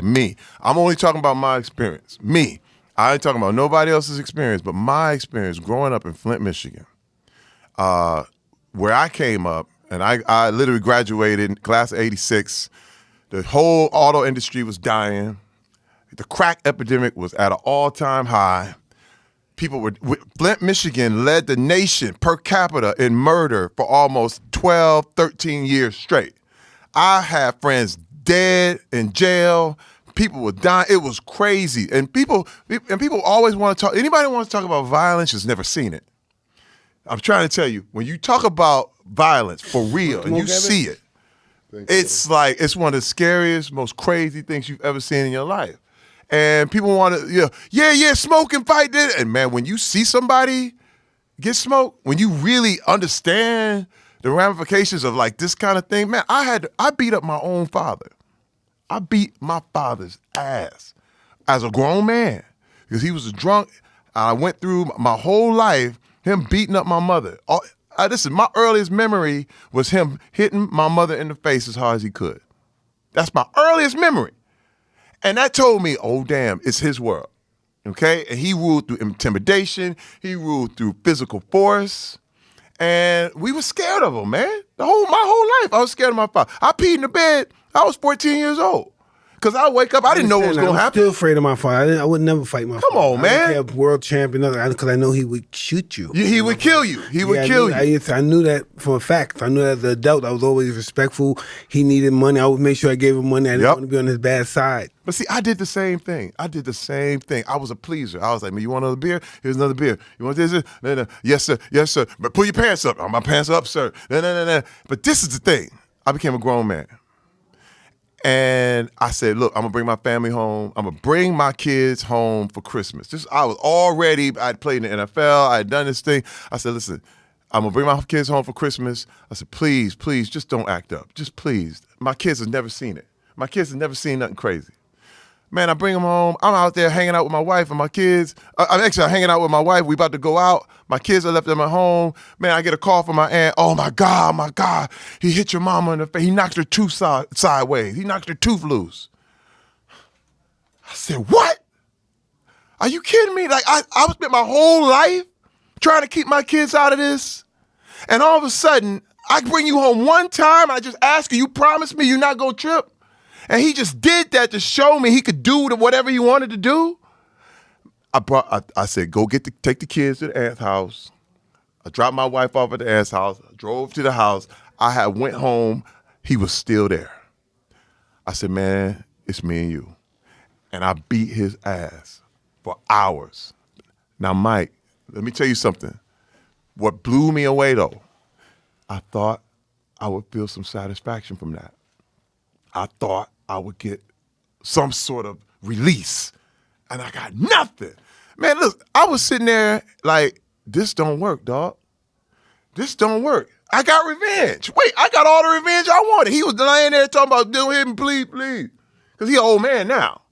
Me. I'm only talking about my experience. Me. I ain't talking about nobody else's experience, but my experience growing up in Flint, Michigan, where I came up, and I literally graduated in class of 86. The whole auto industry was dying. The crack epidemic was at an all-time high. Flint, Michigan led the nation per capita in murder for almost 12, 13 years straight. I had friends dead in jail. People were dying. It was crazy. And people always want to talk. Anybody wants to talk about violence has never seen it. I'm trying to tell you, when you talk about violence for real and you see it, it's like it's one of the scariest, most crazy things you've ever seen in your life. And people want to, smoke and fight. And man, when you see somebody get smoked, when you really understand the ramifications of like this kind of thing, man, I beat up my own father. I beat my father's ass as a grown man because he was a drunk. I went through my whole life him beating up my mother. Listen, my earliest memory was him hitting my mother in the face as hard as he could. That's my earliest memory. And that told me, oh, damn, it's his world, okay? And he ruled through intimidation. He ruled through physical force. And we were scared of him, man. My whole life, I was scared of my father. I peed in the bed. I was 14 years old. Because I wake up, I didn't know what was going to happen. I'm still afraid of my father. I would never fight my father. Come on, man. I don't care, world champion, because I know he would shoot you. He would kill you. He would kill you. I knew that for a fact. I knew that as an adult, I was always respectful. He needed money. I would make sure I gave him money. I didn't want to be on his bad side. But see, I did the same thing. I was a pleaser. I was like, man, you want another beer? Here's another beer. You want this? No. Yes, sir. Yes, sir. But pull your pants up. My pants up, sir. No. But this is the thing. I became a grown man. And I said, look, I'm going to bring my family home. I'm going to bring my kids home for Christmas. I'd played in the NFL. I had done this thing. I said, listen, I'm going to bring my kids home for Christmas. I said, please, just don't act up. Just please. My kids have never seen it. My kids have never seen nothing crazy. Man, I bring them home. I'm out there hanging out with my wife and my kids. I'm hanging out with my wife. We about to go out. My kids are left them at home. Man, I get a call from my aunt. Oh, my God. He hit your mama in the face. He knocked her tooth sideways. He knocked her tooth loose. I said, what? Are you kidding me? Like, I spent my whole life trying to keep my kids out of this. And all of a sudden, I bring you home one time. I just ask you promise me you're not going to trip? And he just did that to show me he could do whatever he wanted to do. I said, take the kids to the aunt's house. I dropped my wife off at the aunt's house. I drove to the house. I went home. He was still there. I said, man, it's me and you. And I beat his ass for hours. Now, Mike, let me tell you something. What blew me away, though, I thought I would feel some satisfaction from that. I thought I would get some sort of release, and I got nothing. Man, look, I was sitting there like, this don't work, dog. This don't work. I got revenge. Wait, I got all the revenge I wanted. He was laying there talking about, do him, please. Because he an old man now.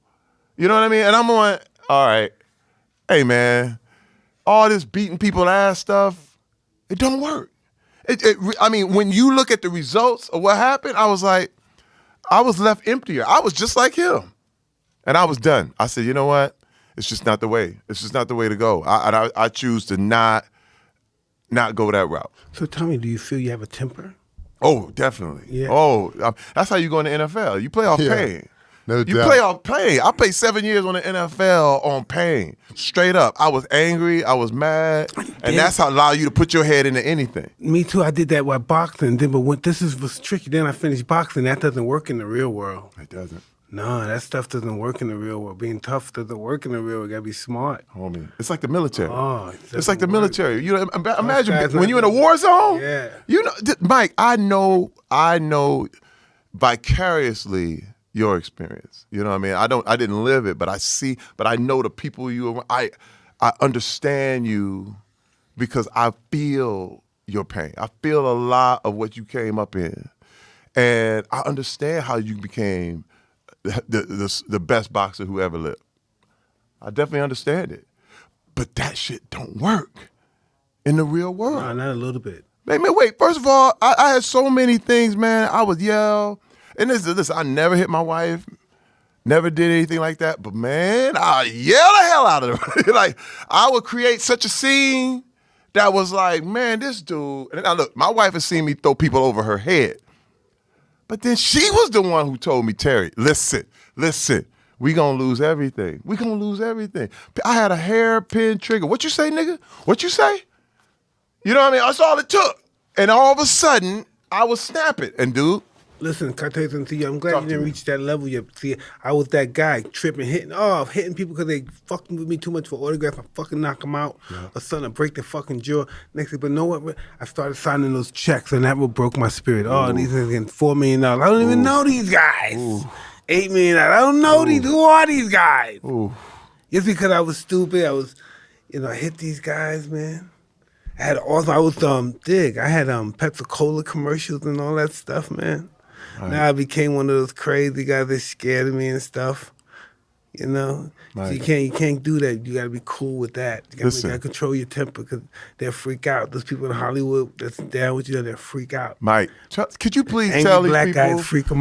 You know what I mean? And I'm going, all right, hey, man, all this beating people ass stuff, it don't work. I mean, when you look at the results of what happened, I was like, I was left emptier. I was just like him. And I was done. I said, you know what? It's just not the way. It's just not the way to go. I choose to not go that route. So tell me, do you feel you have a temper? Oh, definitely. Yeah. Oh, that's how you go in the NFL. You play off pain. No You doubt. play off pain. I played 7 years on the NFL on pain. Straight up. I was angry. I was mad. And that's how allow you to put your head into anything. Me too. I did that with boxing. But was tricky. Then I finished boxing. That doesn't work in the real world. It doesn't. No, that stuff doesn't work in the real world. Being tough doesn't work in the real world. You gotta be smart. Homie, it's like the military. Oh, it's like the military. You know, imagine guys when you're in a war zone. Yeah. You know, Mike, I know vicariously your experience. You know what I mean? I didn't live it, but I know the people I understand you because I feel your pain. I feel a lot of what you came up in. And I understand how you became the best boxer who ever lived. I definitely understand it. But that shit don't work in the real world. No, not a little bit. Man, wait. First of all, I had so many things, man. I would yell. And listen, I never hit my wife. Never did anything like that, but man, I yell the hell out of them. Like, I would create such a scene that was like, man, this dude. And now look, my wife has seen me throw people over her head. But then she was the one who told me, Terry, listen, we gonna lose everything. We gonna lose everything. I had a hairpin trigger. What you say, nigga? What you say? You know what I mean? That's all it took. And all of a sudden, I was snapping. And dude, listen, can I tell you something to you? I'm glad you didn't reach that level yet. See, I was that guy tripping, hitting people because they fucking with me too much for autographs. I fucking knock them out or something, I break their fucking jaw. Next thing, but know what? I started signing those checks, and that what broke my spirit. Oh, these niggas getting $4 million. I don't even know these guys. $8 million. I don't know these. Who are these guys? Just because I was stupid, I hit these guys, man. I had Pepsi-Cola commercials and all that stuff, man. Right. Now I became one of those crazy guys that scared of me and stuff. You know, so you can't do that. You gotta be cool with that. You gotta control your temper because they'll freak out. Those people in Hollywood that's down with you, they'll freak out. Mike, could you please Angry tell these black people? Guys freak them out.